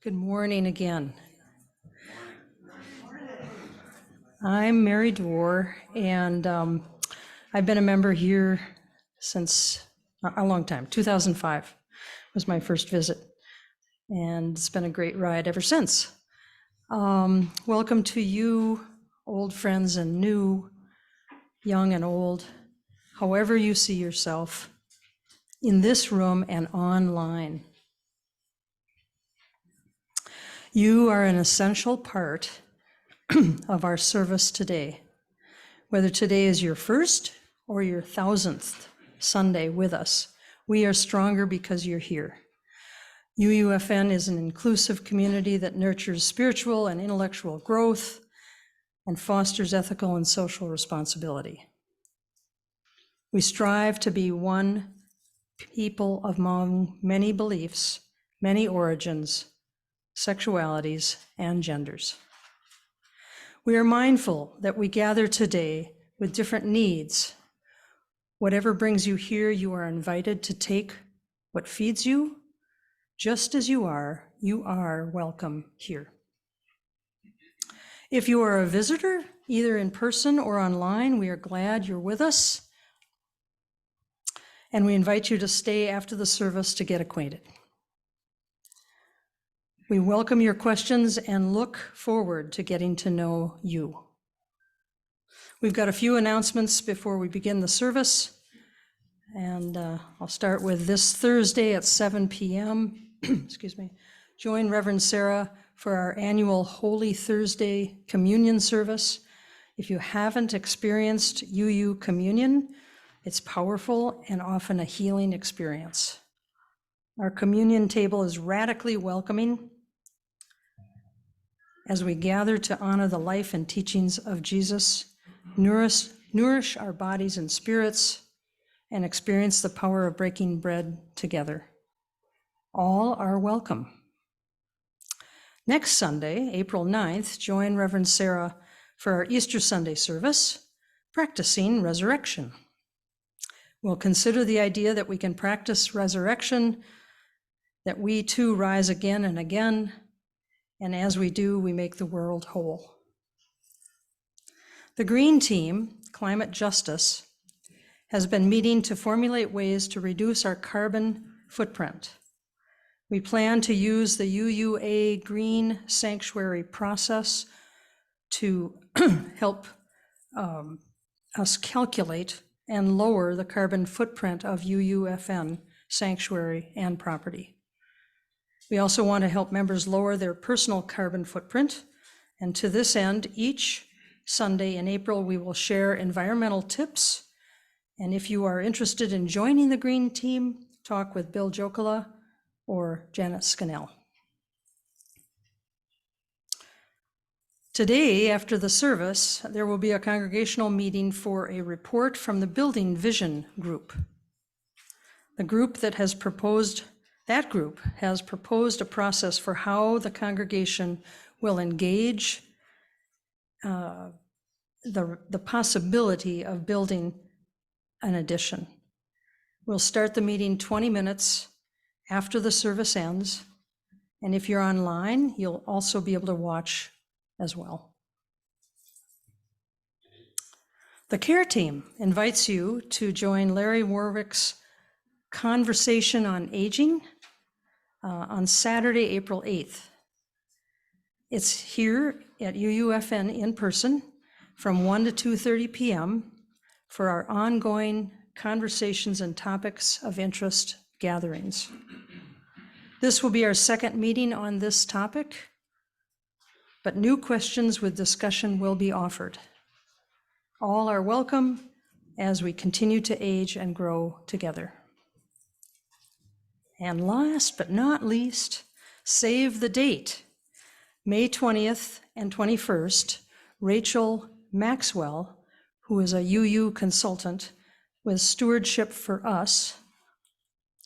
Good morning again. I'm Mary Dwar, and I've been a member here since a long time. 2005 was my first visit, and it's been a great ride ever since. Welcome to you, old friends and new, young and old, however you see yourself, in this room and online. You are an essential part of our service today. Whether today is your first or your 1000th Sunday with us, we are stronger because you're here. UUFN is an inclusive community that nurtures spiritual and intellectual growth and fosters ethical and social responsibility. We strive to be one people among many beliefs, many origins, sexualities, and genders. We are mindful that we gather today with different needs. Whatever brings you here, you are invited to take what feeds you. Just as you are welcome here. If you are a visitor, either in person or online, we are glad you're with us. And we invite you to stay after the service to get acquainted. We welcome your questions and look forward to getting to know you. We've got a few announcements before we begin the service. And I'll start with this Thursday at 7 p.m. Excuse me. Join Reverend Sarah for our annual Holy Thursday communion service. If you haven't experienced UU communion, it's powerful and often a healing experience. Our communion table is radically welcoming as we gather to honor the life and teachings of Jesus, nourish our bodies and spirits, and experience the power of breaking bread together. All are welcome. Next Sunday, April 9th, join Reverend Sarah for our Easter Sunday service, Practicing Resurrection. We'll consider the idea that we can practice resurrection, that we too rise again and again, and as we do, we make the world whole. The Green Team, Climate Justice, has been meeting to formulate ways to reduce our carbon footprint. We plan to use the UUA Green Sanctuary process to help us calculate and lower the carbon footprint of UUFN sanctuary and property. We also want to help members lower their personal carbon footprint. And to this end, each Sunday in April, we will share environmental tips. And if you are interested in joining the Green Team, talk with Bill Jokala or Janet Scannell. Today, after the service, there will be a congregational meeting for a report from the Building Vision Group. The group has proposed a process for how the congregation will engage the possibility of building an addition. We'll start the meeting 20 minutes after the service ends, and if you're online, you'll also be able to watch as well. The Care Team invites you to join Larry Warwick's Conversation on Aging on Saturday, April 8th. It's here at UUFN in person from 1 to 2:30 p.m. for our ongoing conversations and topics of interest gatherings. This will be our second meeting on this topic, but new questions with discussion will be offered. All are welcome as we continue to age and grow together. And last but not least, save the date. May 20th and 21st, Rachel Maxwell, who is a UU consultant with Stewardship for Us,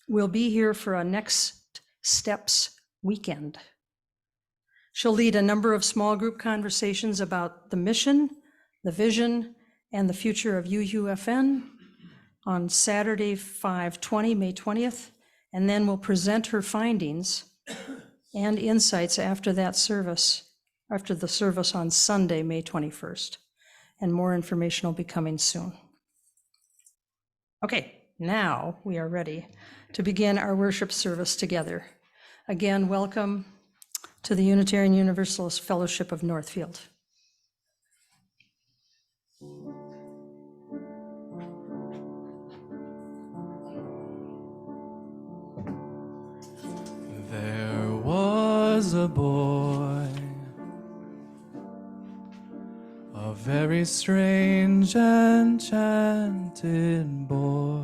will be here for a Next Steps weekend. She'll lead a number of small group conversations about the mission, the vision, and the future of UUFN on Saturday, 5/20, May 20th, and then we'll present her findings and insights after that service, after the service on Sunday, May 21st. And more information will be coming soon. Okay, now we are ready to begin our worship service together. Again, welcome to the Unitarian Universalist Fellowship of Northfield. There was a boy, a very strange enchanted boy.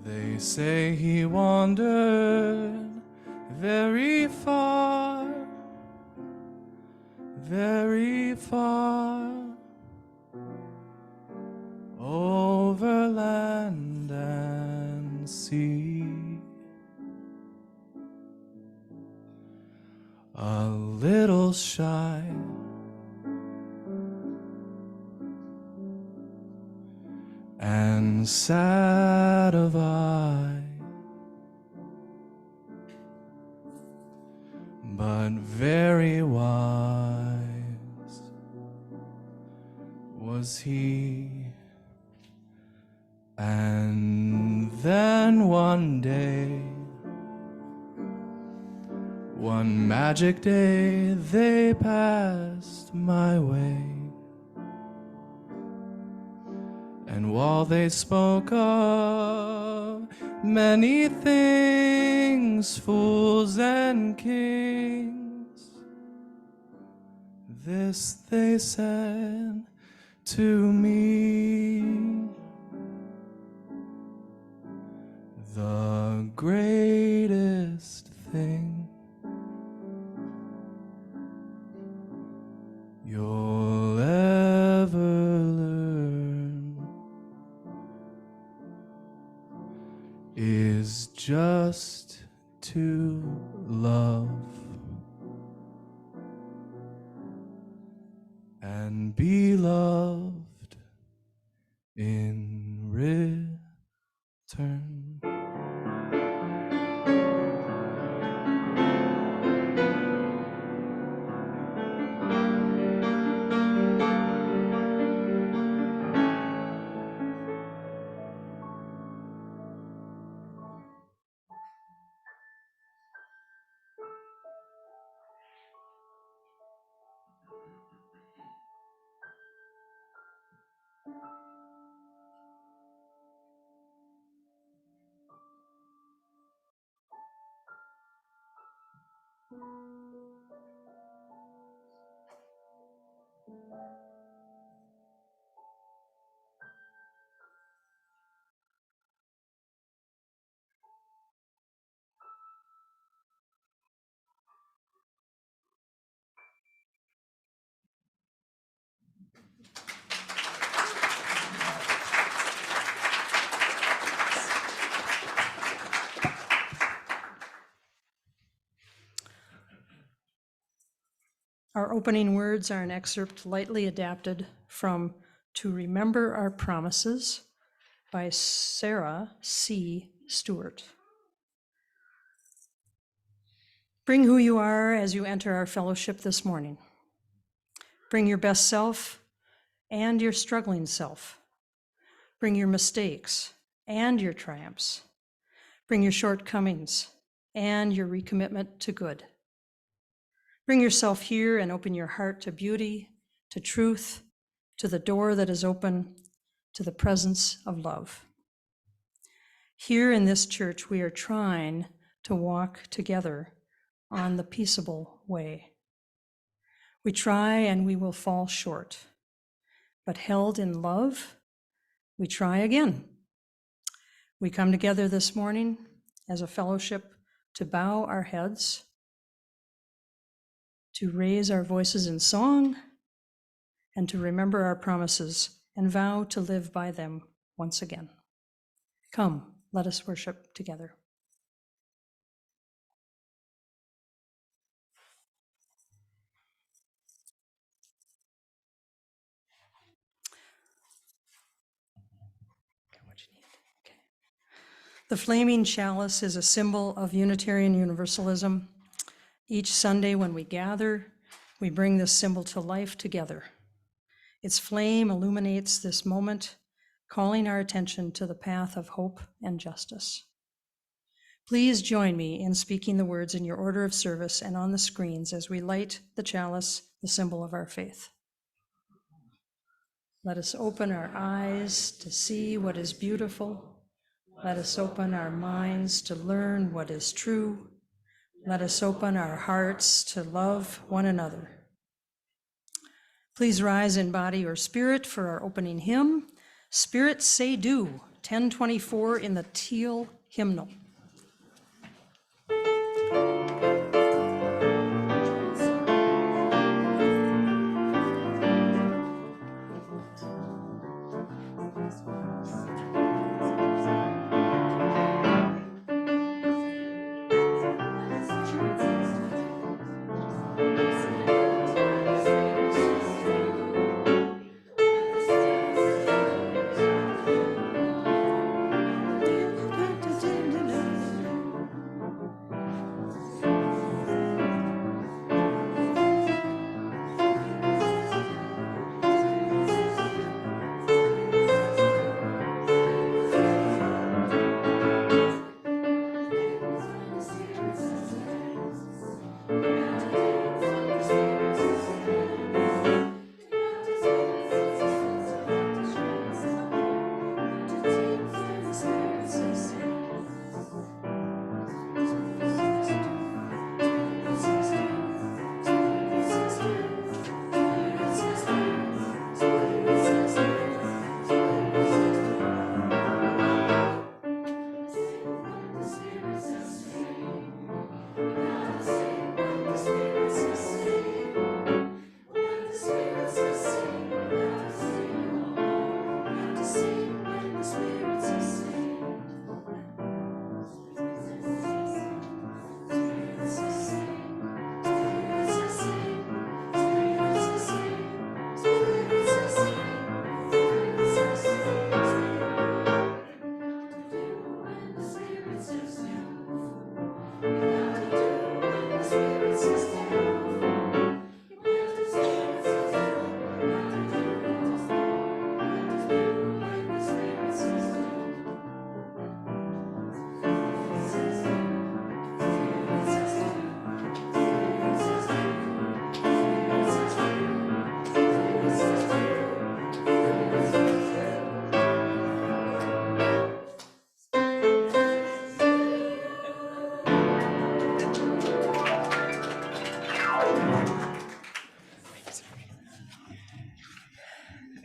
They say he wandered very far, very far, over land and sea. A little shy, and sad of eye, but very wise was he. And then one day, one magic day, they passed my way. And while they spoke of many things, fools and kings, this they said to me: the greatest thing you'll ever learn is just to love and be loved in return. Our opening words are an excerpt lightly adapted from To Remember Our Promises by Sarah C. Stewart. Bring who you are as you enter our fellowship this morning. Bring your best self and your struggling self. Bring your mistakes and your triumphs. Bring your shortcomings and your recommitment to good. Bring yourself here and open your heart to beauty, to truth, to the door that is open, to the presence of love. Here in this church, we are trying to walk together on the peaceable way. We try and we will fall short, but held in love, we try again. We come together this morning as a fellowship to bow our heads, to raise our voices in song, and to remember our promises and vow to live by them once again. Come, let us worship together. What you need. Okay. The flaming chalice is a symbol of Unitarian Universalism. Each Sunday when we gather, we bring this symbol to life together. Its flame illuminates this moment, calling our attention to the path of hope and justice. Please join me in speaking the words in your order of service and on the screens as we light the chalice, the symbol of our faith. Let us open our eyes to see what is beautiful. Let us open our minds to learn what is true. Let us open our hearts to love one another. Please rise in body or spirit for our opening hymn, Spirit Say Do, 1024 in the teal hymnal.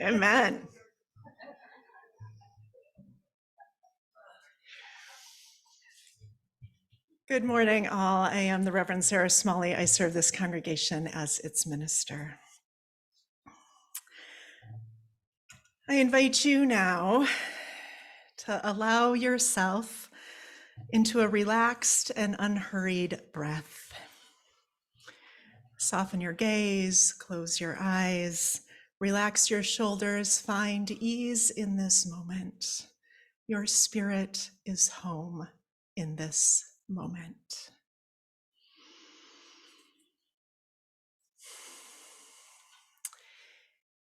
Amen. Good morning, all. I am the Reverend Sarah Smalley. I serve this congregation as its minister. I invite you now to allow yourself into a relaxed and unhurried breath. Soften your gaze, close your eyes, relax your shoulders, find ease in this moment. Your spirit is home in this moment.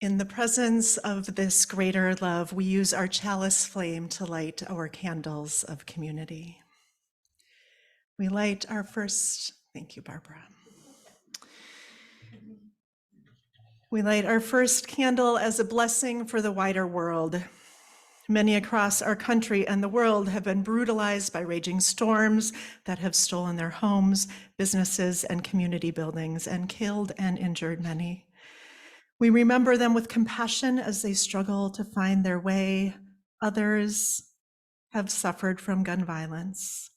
In the presence of this greater love, we use our chalice flame to light our candles of community. We light our first, thank you, Barbara. We light our first candle as a blessing for the wider world. Many across our country and the world have been brutalized by raging storms that have stolen their homes, businesses, and community buildings, and killed and injured many. We remember them with compassion as they struggle to find their way. Others have suffered from gun violence,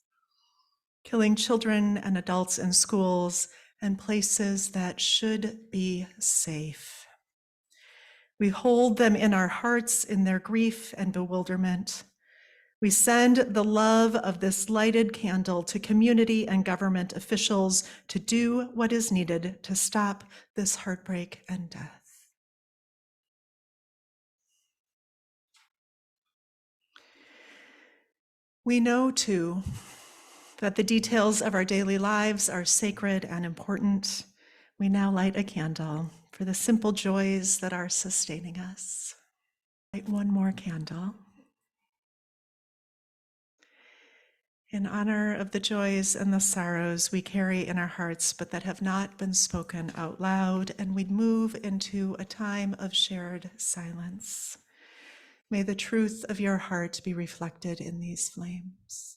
killing children and adults in schools and places that should be safe. We hold them in our hearts in their grief and bewilderment. We send the love of this lighted candle to community and government officials to do what is needed to stop this heartbreak and death. We know, too, that the details of our daily lives are sacred and important. We now light a candle for the simple joys that are sustaining us. Light one more candle. In honor of the joys and the sorrows we carry in our hearts, but that have not been spoken out loud, and we move into a time of shared silence. May the truth of your heart be reflected in these flames.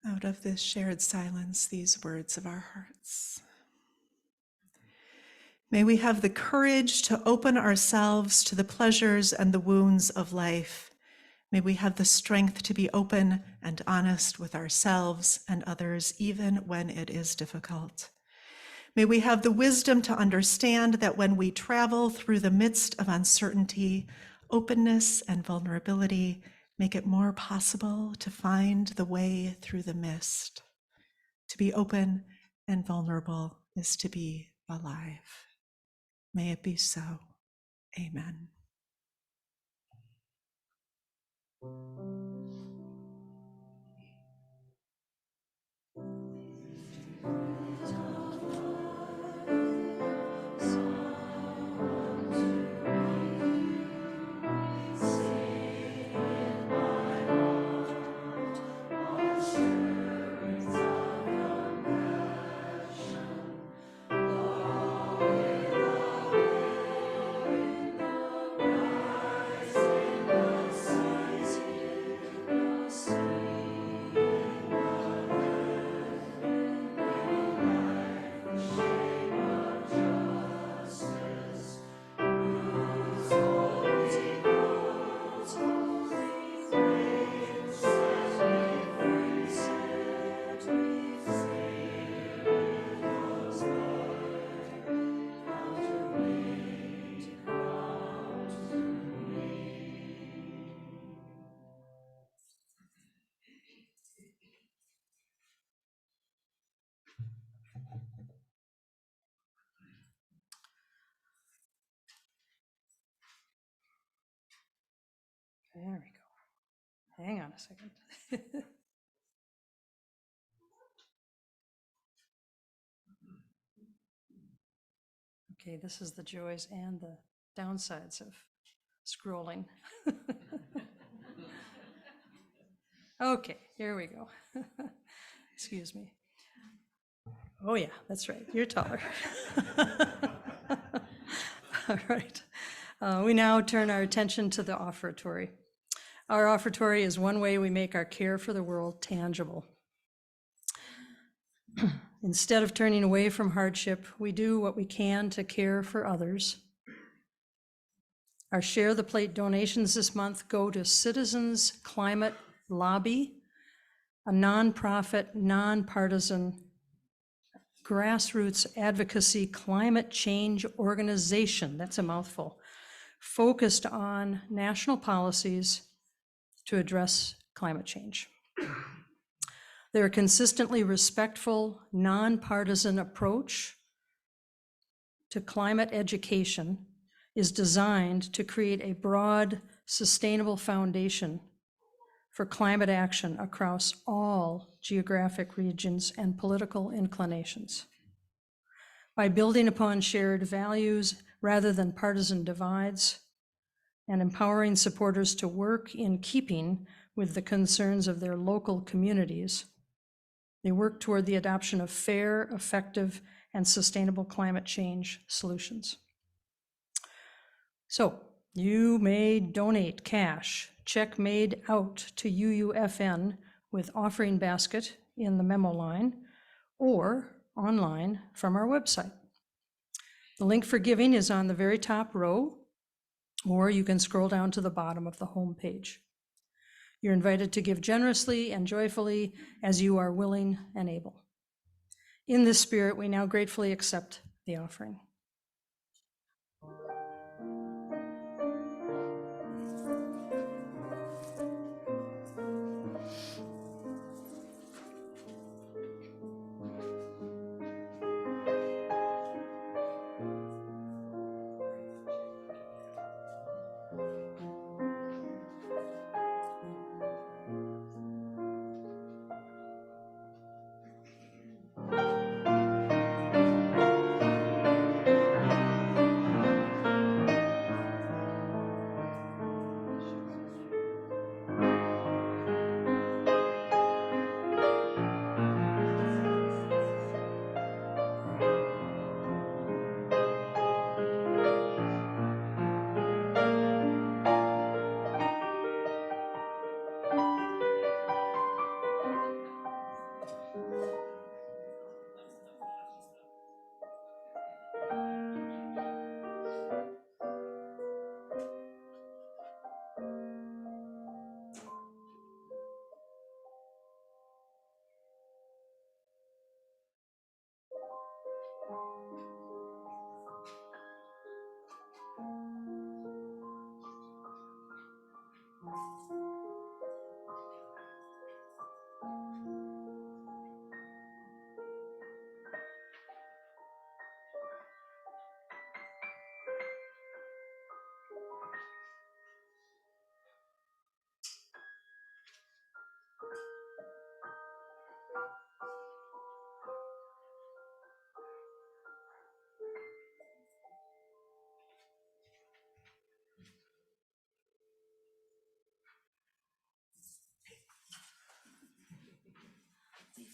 Out of this shared silence, these words of our hearts. May we have the courage to open ourselves to the pleasures and the wounds of life. May we have the strength to be open and honest with ourselves and others, even when it is difficult. May we have the wisdom to understand that when we travel through the midst of uncertainty, openness and vulnerability make it more possible to find the way through the mist. To be open and vulnerable is to be alive. May it be so. Amen. There we go. Hang on a second. Okay, this is the joys and the downsides of scrolling. Okay, here we go. Excuse me. Oh yeah, that's right, you're taller. All right. We now turn our attention to the offertory. Our offertory is one way we make our care for the world tangible. Instead of turning away from hardship, we do what we can to care for others. Our Share the Plate donations this month go to Citizens Climate Lobby, a nonprofit, nonpartisan, grassroots advocacy climate change organization, that's a mouthful, focused on national policies to address climate change. Their consistently respectful, nonpartisan approach to climate education is designed to create a broad, sustainable foundation for climate action across all geographic regions and political inclinations. By building upon shared values rather than partisan divides, and empowering supporters to work in keeping with the concerns of their local communities, they work toward the adoption of fair, effective, and sustainable climate change solutions. So you may donate cash, check made out to UUFN with offering basket in the memo line or online from our website. The link for giving is on the very top row, or you can scroll down to the bottom of the home page. You're invited to give generously and joyfully as you are willing and able. In this spirit, we now gratefully accept the offering.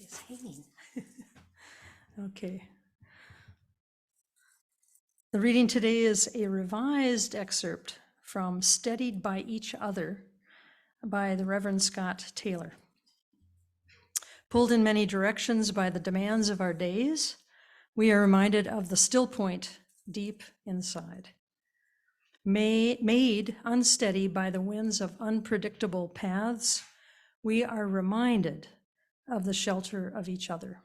It's hanging. Okay. The reading today is a revised excerpt from Steadied by Each Other by the Reverend Scott Taylor. Pulled in many directions by the demands of our days, we are reminded of the still point deep inside. Made unsteady by the winds of unpredictable paths, we are reminded of the shelter of each other.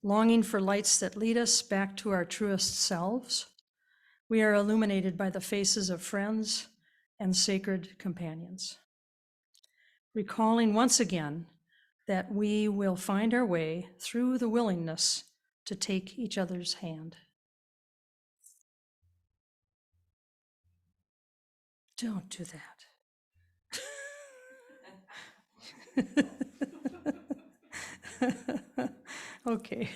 Longing for lights that lead us back to our truest selves, we are illuminated by the faces of friends and sacred companions. Recalling once again that we will find our way through the willingness to take each other's hand. Don't do that. Okay.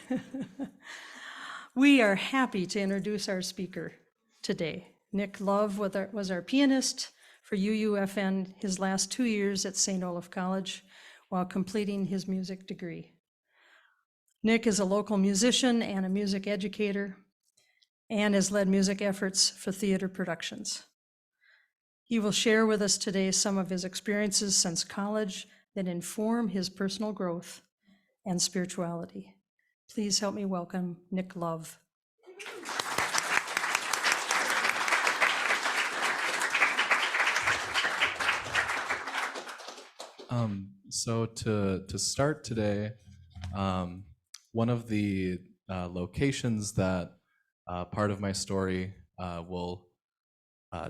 We are happy to introduce our speaker today. Nick Love was our pianist for UUFN his last 2 years at St. Olaf College while completing his music degree. Nick is a local musician and a music educator and has led music efforts for theater productions. He will share with us today some of his experiences since college that inform his personal growth and spirituality. Please help me welcome Nick Love. So to start today, one of the locations that part of my story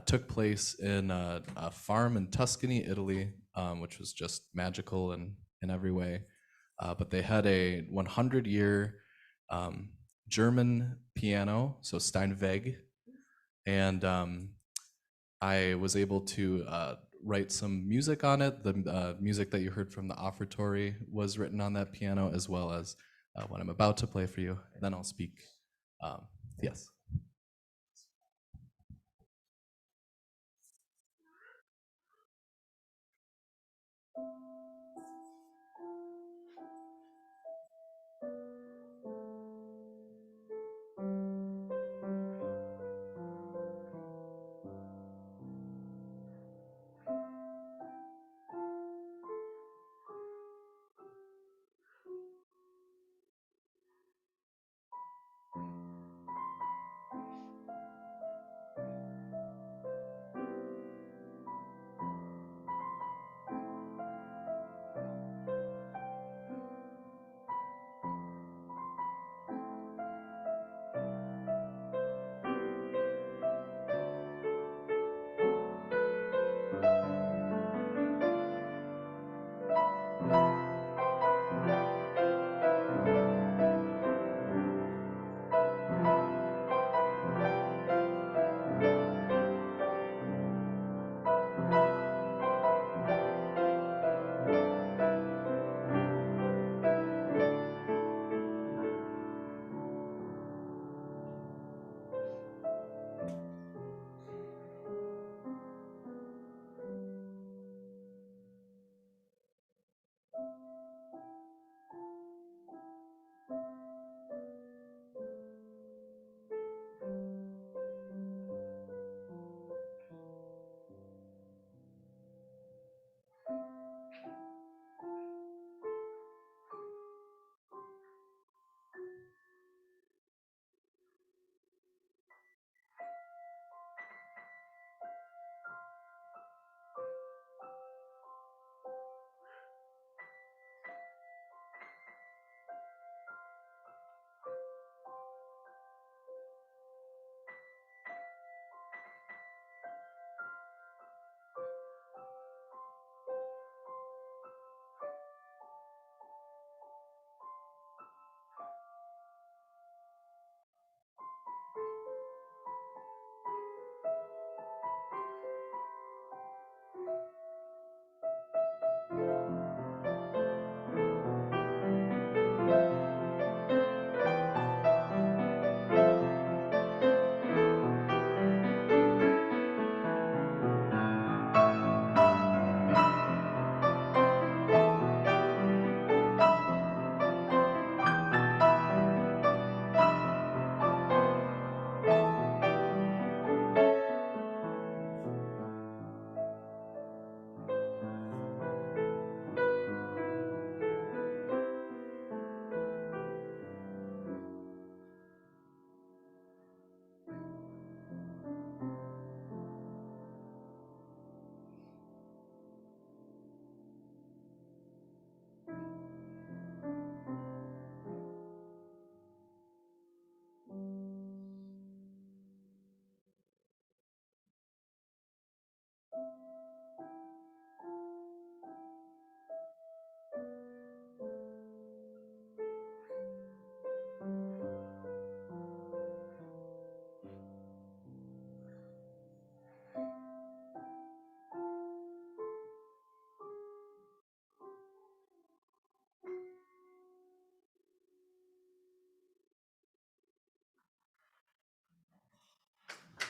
took place in a farm in Tuscany, Italy, which was just magical in every way. But they had a 100-year German piano, so Steinweg, and I was able to write some music on it. The music that you heard from the offertory was written on that piano, as well as what I'm about to play for you. Then I'll speak. Yes.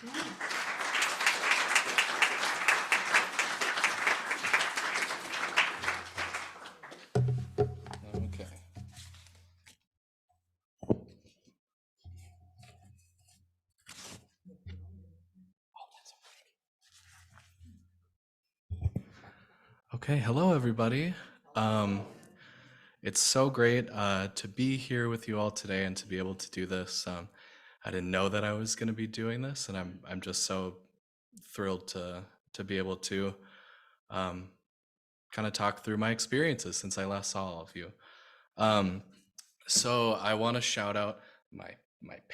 Okay. Okay, hello everybody. It's so great to be here with you all today and to be able to do this. I didn't know that I was going to be doing this, and I'm just so thrilled to be able to kind of talk through my experiences since I last saw all of you. So I want to shout out my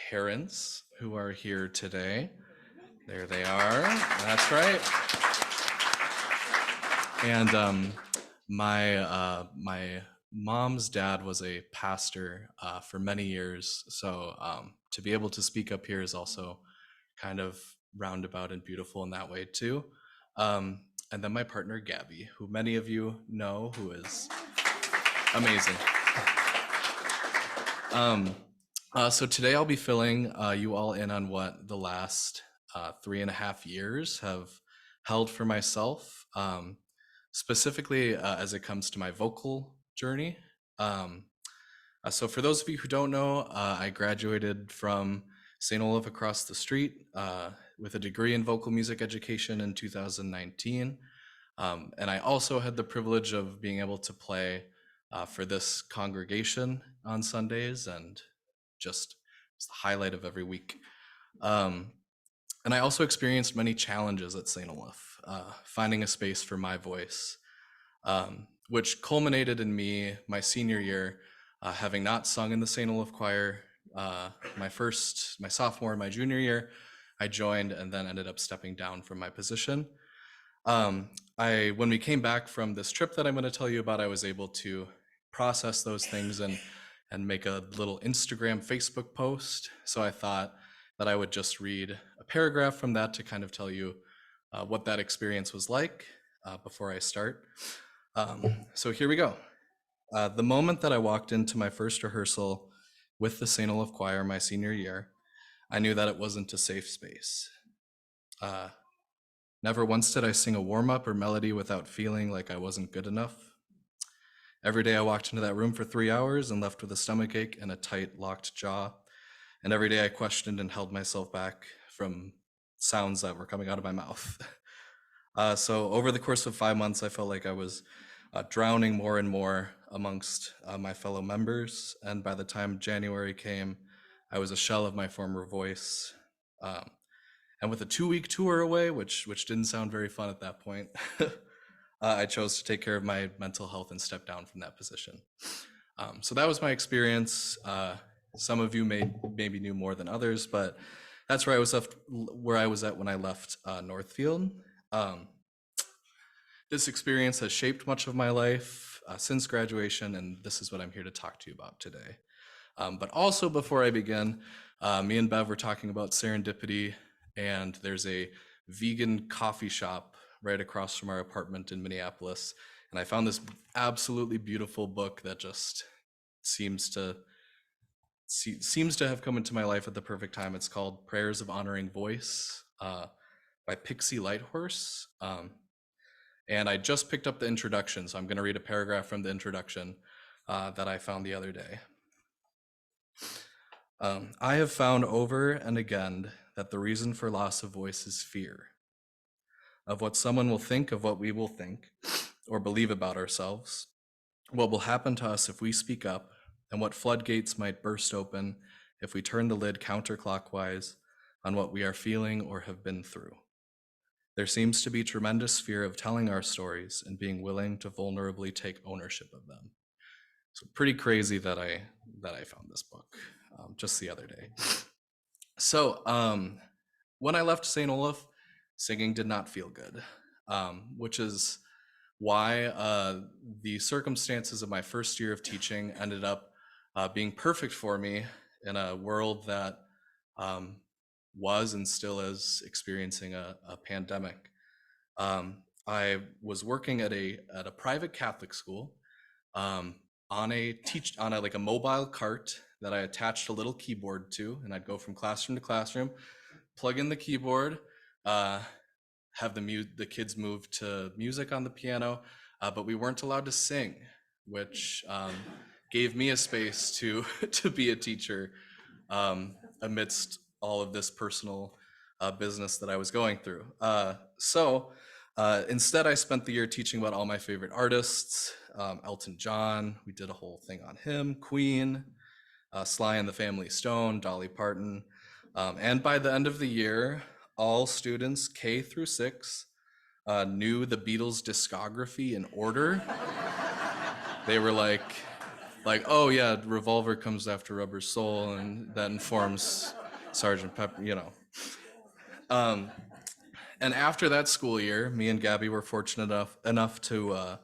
parents who are here today. There they are. That's right. And my mom's dad was a pastor for many years, so to be able to speak up here is also kind of roundabout and beautiful in that way too. And then my partner Gabby, who many of you know, who is amazing. So today I'll be filling you all in on what the last 3.5 years have held for myself, specifically as it comes to my vocal journey. So for those of you who don't know, I graduated from St. Olaf across the street with a degree in vocal music education in 2019. And I also had the privilege of being able to play for this congregation on Sundays, and just it's the highlight of every week. And I also experienced many challenges at St. Olaf, finding a space for my voice, which culminated in me my senior year, having not sung in the St. Olaf choir my sophomore and my junior year. I joined and then ended up stepping down from my position. When we came back from this trip that I'm going to tell you about, I was able to process those things and make a little Instagram, Facebook post. So I thought that I would just read a paragraph from that to kind of tell you what that experience was like before I start. So here we go. The moment that I walked into my first rehearsal with the St. Olaf Choir my senior year, I knew that it wasn't a safe space. Never once did I sing a warm-up or melody without feeling like I wasn't good enough. Every day I walked into that room for 3 hours and left with a stomachache and a tight, locked jaw. And every day I questioned and held myself back from sounds that were coming out of my mouth. So over the course of 5 months, I felt like I was drowning more and more amongst my fellow members. And by the time January came, I was a shell of my former voice. And with a 2-week tour away, which didn't sound very fun at that point, I chose to take care of my mental health and step down from that position. So that was my experience. Some of you maybe knew more than others, but that's where I was at when I left Northfield. This experience has shaped much of my life since graduation, and this is what I'm here to talk to you about today. But also, before I begin, me and Bev were talking about serendipity, and there's a vegan coffee shop right across from our apartment in Minneapolis, and I found this absolutely beautiful book that just seems to have come into my life at the perfect time. It's called Prayers of Honoring Voice by Pixie Lighthorse. And I just picked up the introduction, so I'm going to read a paragraph from the introduction that I found the other day. I have found over and again that the reason for loss of voice is fear of what someone will think of what we will think or believe about ourselves, what will happen to us if we speak up, and what floodgates might burst open if we turn the lid counterclockwise on what we are feeling or have been through. There seems to be tremendous fear of telling our stories and being willing to vulnerably take ownership of them. So pretty crazy that I found this book just the other day. So when I left St. Olaf, singing did not feel good, which is why the circumstances of my first year of teaching ended up being perfect for me in a world that was and still is experiencing a pandemic. I was working at a private Catholic school on a mobile cart that I attached a little keyboard to, and I'd go from classroom to classroom plug in the keyboard, have the kids move to music on the piano, but we weren't allowed to sing, which gave me a space to to be a teacher amidst all of this personal business that I was going through. So instead, I spent the year teaching about all my favorite artists, Elton John. We did a whole thing on him, Queen, Sly and the Family Stone, Dolly Parton. And by the end of the year, all students K through 6 knew the Beatles' discography in order. They were like, oh yeah, Revolver comes after Rubber Soul, and that informs Sgt. Pepper, you know. And after that school year, me and Gabby were fortunate enough to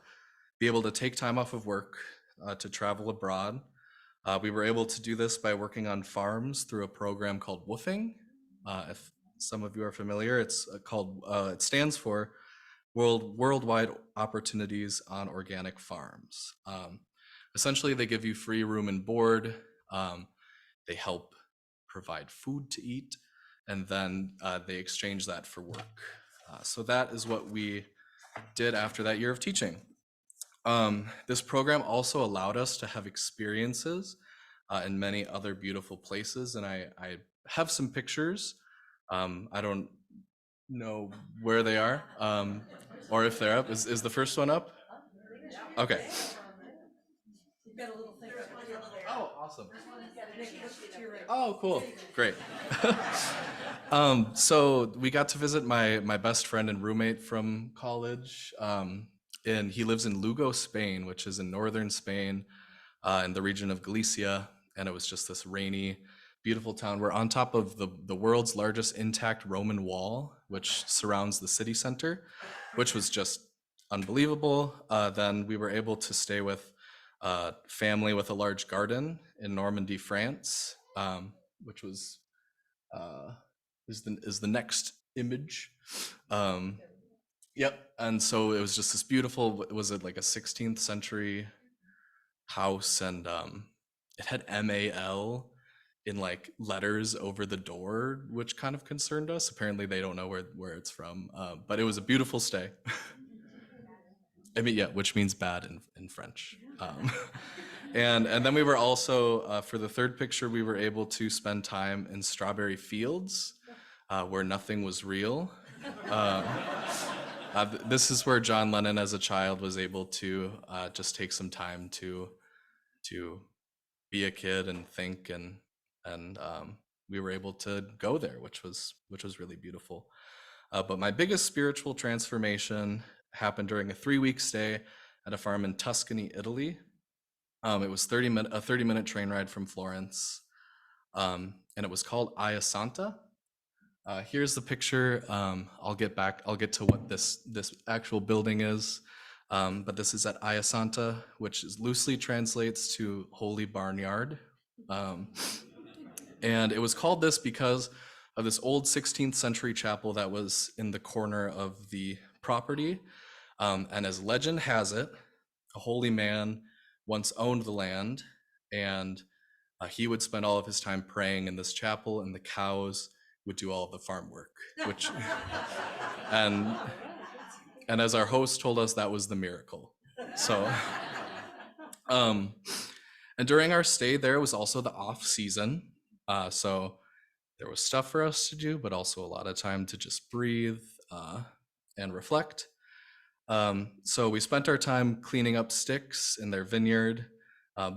be able to take time off of work to travel abroad. We were able to do this by working on farms through a program called WWOOFing. If some of you are familiar, it's called, it stands for Worldwide Opportunities on Organic Farms. Essentially, they give you free room and board. They help provide food to eat, and then they exchange that for work. So that is what we did after that year of teaching. This program also allowed us to have experiences in many other beautiful places, and I have some pictures. I don't know where they are, or if they're up. Is the first one up? Okay. Oh, awesome. Oh, cool. Great. So we got to visit my best friend and roommate from college. And he lives in Lugo, Spain, which is in northern Spain, in the region of Galicia. And it was just this rainy, beautiful town. We're on top of the world's largest intact Roman wall, which surrounds the city center, which was just unbelievable. Then we were able to stay with a family with a large garden in Normandy, France, which was is the next image. Yep. And so it was just this beautiful, was it like a 16th century house, and it had MAL in like letters over the door, which kind of concerned us. Apparently they don't know where it's from, but it was a beautiful stay. I mean, yeah, which means bad in French. And then we were also, for the third picture, we were able to spend time in strawberry fields where nothing was real. This is where John Lennon as a child was able to just take some time to be a kid and think, and we were able to go there, which was really beautiful. But my biggest spiritual transformation happened during a 3-week stay at a farm in Tuscany, Italy. It was a 30-minute train ride from Florence, and it was called Aya Santa. Here's the picture. I'll get to what this actual building is, but this is at Aya Santa, which loosely translates to Holy Barnyard. And it was called this because of this old 16th century chapel that was in the corner of the property. And as legend has it, a holy man once owned the land, and he would spend all of his time praying in this chapel, and the cows would do all of the farm work, which and as our host told us, that was the miracle. So and during our stay there was also the off season, so there was stuff for us to do, but also a lot of time to just breathe and reflect. So we spent our time cleaning up sticks in their vineyard,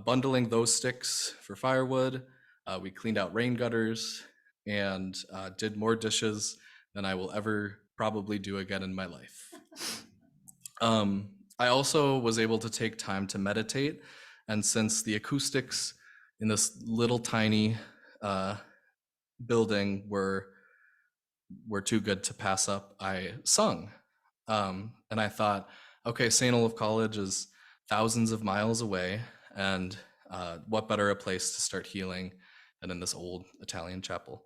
bundling those sticks for firewood. We cleaned out rain gutters and did more dishes than I will ever probably do again in my life. I also was able to take time to meditate, and since the acoustics in this little tiny building were too good to pass up, I sung. And I thought, okay, St. Olaf College is thousands of miles away, and what better a place to start healing than in this old Italian chapel.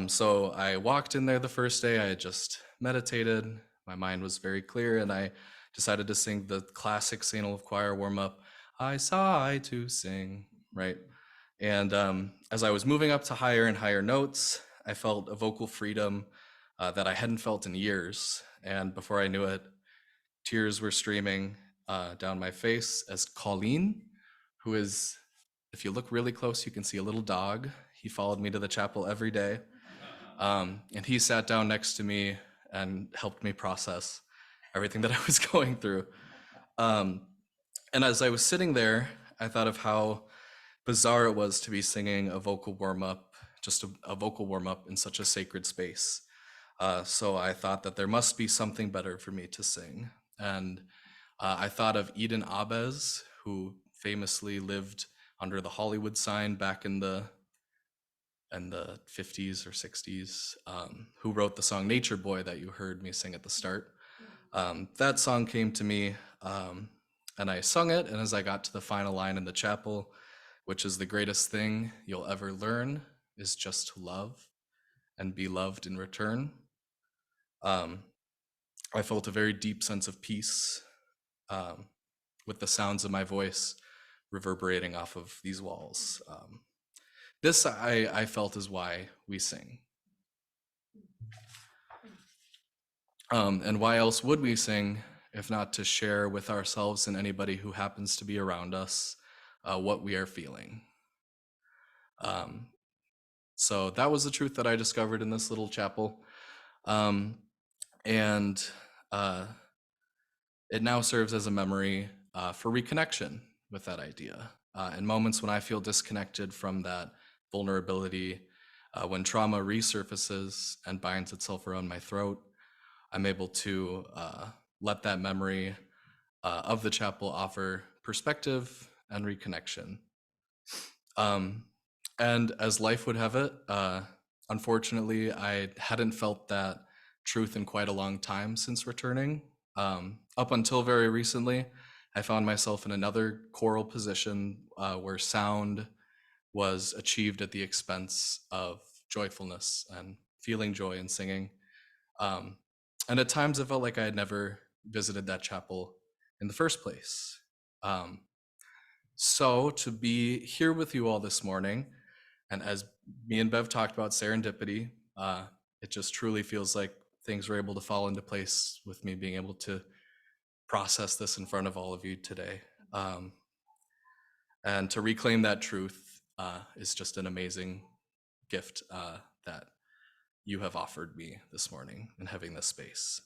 So I walked in there the first day. I had just meditated. My mind was very clear, and I decided to sing the classic St. Olaf choir warm-up, I sigh to sing, right? And as I was moving up to higher and higher notes, I felt a vocal freedom that I hadn't felt in years. And before I knew it, tears were streaming down my face as Colleen, who is, if you look really close, you can see a little dog. He followed me to the chapel every day. And he sat down next to me and helped me process everything that I was going through. And as I was sitting there, I thought of how bizarre it was to be singing a vocal warm-up, just a vocal warm-up in such a sacred space. So I thought that there must be something better for me to sing. And I thought of Eden Abez, who famously lived under the Hollywood sign back in the 50s or 60s, who wrote the song Nature Boy that you heard me sing at the start. That song came to me, and I sung it, and as I got to the final line in the chapel, which is the greatest thing you'll ever learn is just to love and be loved in return, I felt a very deep sense of peace with the sounds of my voice reverberating off of these walls. This I felt is why we sing. And why else would we sing if not to share with ourselves and anybody who happens to be around us what we are feeling? So that was the truth that I discovered in this little chapel. And it now serves as a memory for reconnection with that idea. In moments when I feel disconnected from that vulnerability, when trauma resurfaces and binds itself around my throat, I'm able to let that memory of the chapel offer perspective and reconnection. And as life would have it, unfortunately, I hadn't felt that truth in quite a long time since returning. Up until very recently, I found myself in another choral position where sound was achieved at the expense of joyfulness and feeling joy in singing. And at times it felt like I had never visited that chapel in the first place. So to be here with you all this morning, and as me and Bev talked about serendipity, it just truly feels like things were able to fall into place with me being able to process this in front of all of you today. And to reclaim that truth is just an amazing gift that you have offered me this morning in having this space.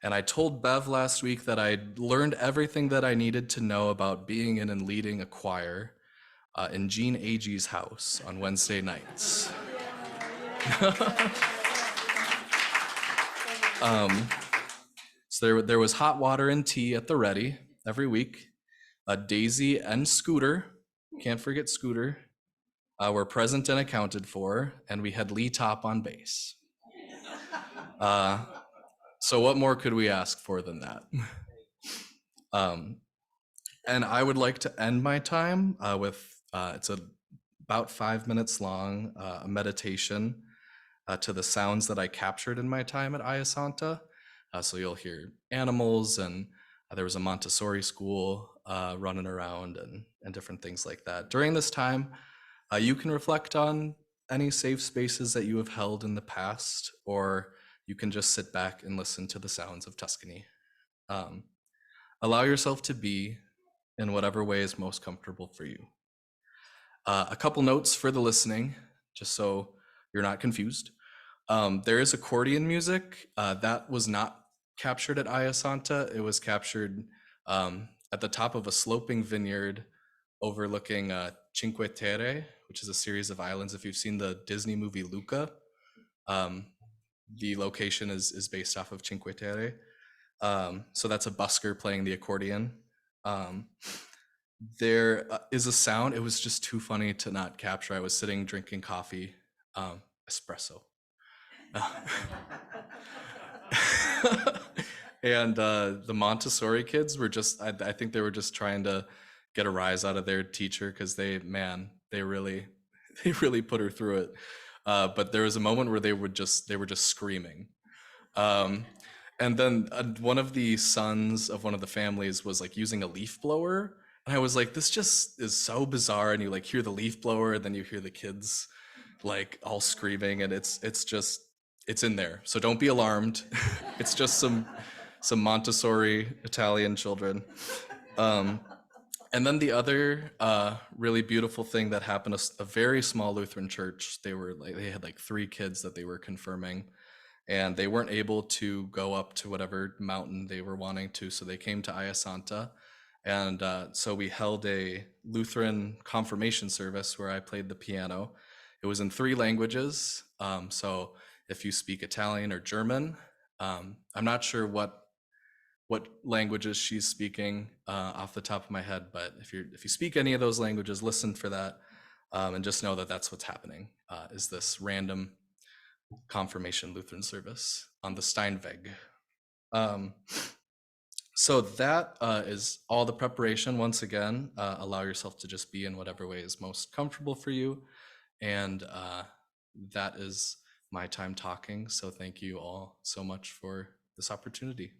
And I told Bev last week that I'd learned everything that I needed to know about being in and leading a choir in Gene Agee's house on Wednesday nights. So there was hot water and tea at the ready every week. Daisy and Scooter, can't forget Scooter, were present and accounted for, and we had Lee Top on bass. So what more could we ask for than that? And I would like to end my time with, it's about 5 minutes long, a meditation to the sounds that I captured in my time at Ayasanta. So you'll hear animals, and there was a Montessori school running around and different things like that. During this time, you can reflect on any safe spaces that you have held in the past, or you can just sit back and listen to the sounds of Tuscany. Allow yourself to be in whatever way is most comfortable for you. A couple notes for the listening, just so you're not confused. There is accordion music that was not captured at Ayasanta. It was captured at the top of a sloping vineyard overlooking Cinque Terre, which is a series of islands. If you've seen the Disney movie Luca, the location is based off of Cinque Terre. So that's a busker playing the accordion. There is a sound, it was just too funny to not capture. I was sitting drinking coffee, espresso. And the Montessori kids were just, I think they were just trying to get a rise out of their teacher, because they really put her through it. But there was a moment where they were just screaming. And then one of the sons of one of the families was like using a leaf blower. And I was like, this just is so bizarre. And you like hear the leaf blower, and then you hear the kids like all screaming, and it's in there. So don't be alarmed. It's just some Montessori Italian children. And then the other really beautiful thing that happened, a very small Lutheran church, they had like 3 kids that they were confirming, and they weren't able to go up to whatever mountain they were wanting to, so they came to Ayasanta. And so we held a Lutheran confirmation service where I played the piano. It was in 3 languages. So if you speak Italian or German, I'm not sure what languages she's speaking off the top of my head, but if you speak any of those languages, listen for that, and just know that that's what's happening, is this random confirmation Lutheran service on the Steinweg. So that is all the preparation. Once again, allow yourself to just be in whatever way is most comfortable for you. And that is my time talking. So thank you all so much for this opportunity.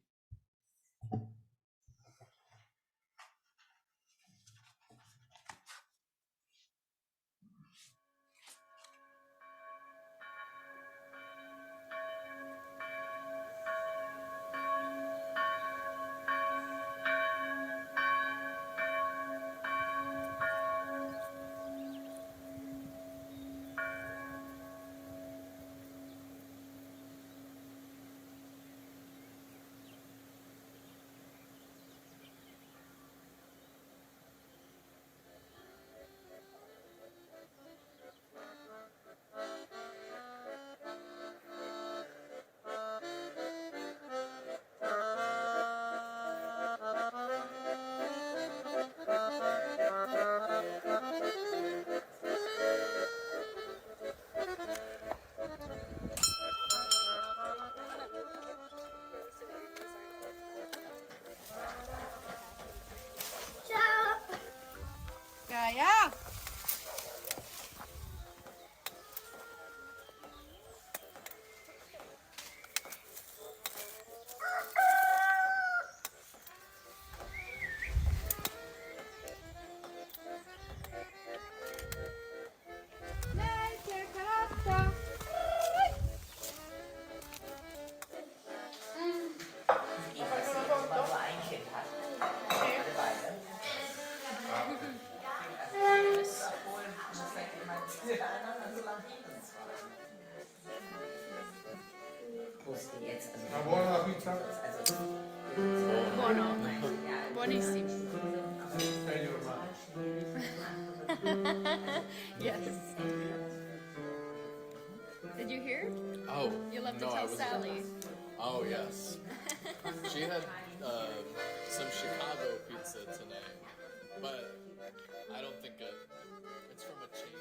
Ja. Buono, buonissimo. Yes. Did you hear? Oh, You love to no, tell Sally. Oh, yes. She had some Chicago pizza tonight, but I don't think it's from a chain.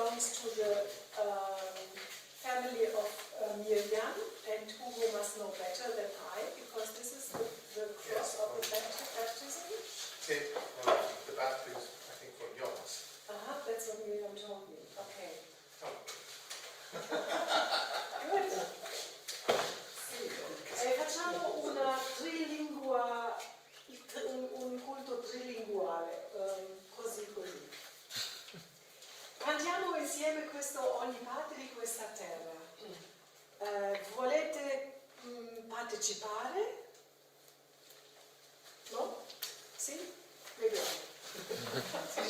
belongs to the family of Miriam, and Hugo must know better than I, because this is the cross of the baptism. The baptism, I think, for yours. That's what Miriam told me. Okay. Oh. Good. Sì. Facciamo una trilingua, un culto trilinguale, così. Cantiamo insieme questo Ogni Parte di questa terra. Volete partecipare? No? Sì? Vediamo.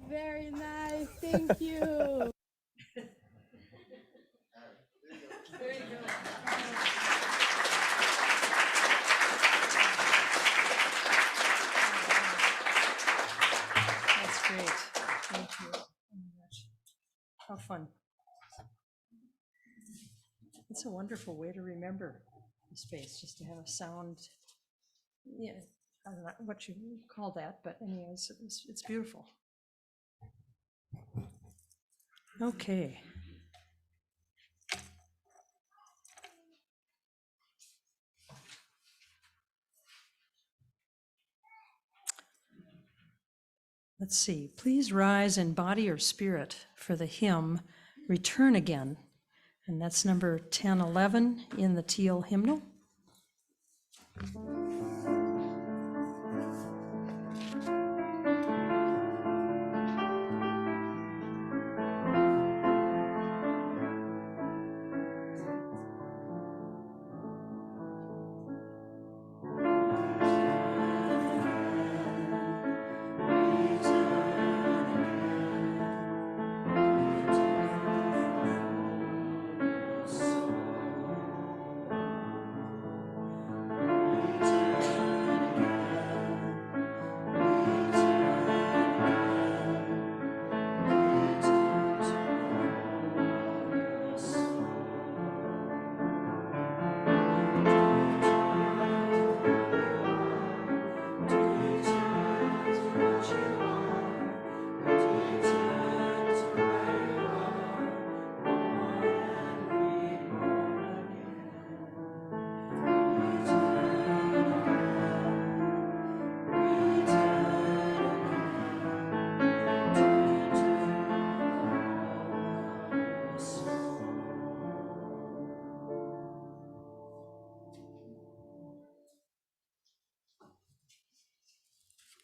Very nice. Thank you. That's great. Thank you. Oh my gosh. How fun. It's a wonderful way to remember the space, just to have a sound. Yeah, I don't know what you call that, but anyways, it's beautiful. Okay. Let's see. Please rise in body or spirit for the hymn Return Again. And that's number 1011 in the teal hymnal.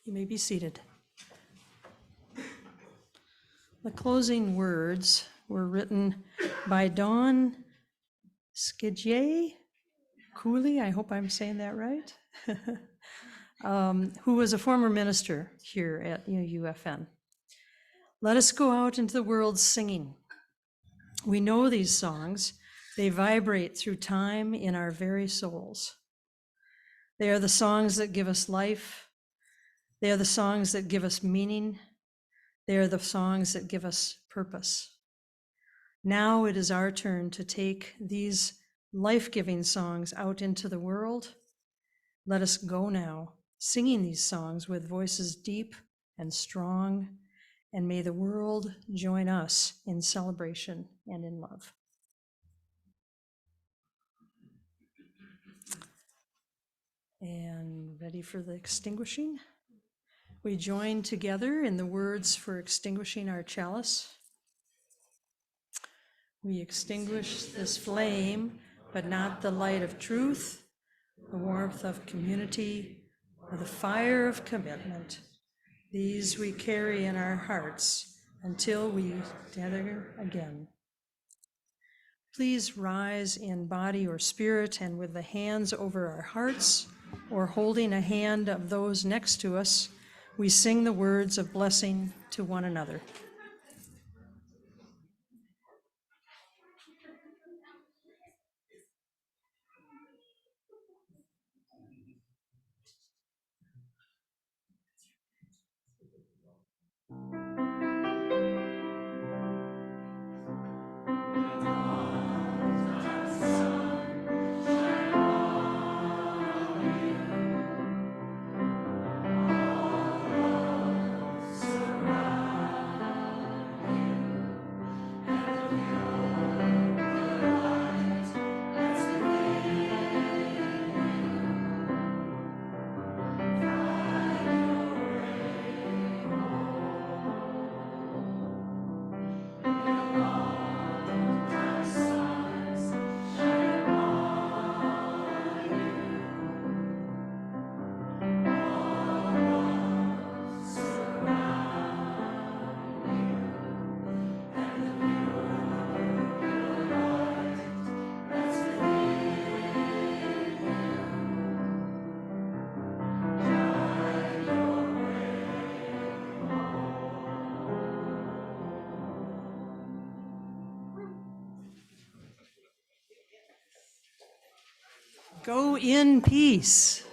You may be seated. The closing words were written by Dawn Skidje Cooley, I hope I'm saying that right, who was a former minister here at UFN. Let us go out into the world singing. We know these songs. They vibrate through time in our very souls. They are the songs that give us life. They are the songs that give us meaning. They are the songs that give us purpose. Now it is our turn to take these life-giving songs out into the world. Let us go now, singing these songs with voices deep and strong, and may the world join us in celebration and in love. And ready for the extinguishing? We join together in the words for extinguishing our chalice. We extinguish this flame, but not the light of truth, the warmth of community, or the fire of commitment. These we carry in our hearts until we gather again. Please rise in body or spirit, and with the hands over our hearts or holding a hand of those next to us, we sing the words of blessing to one another. Go in peace.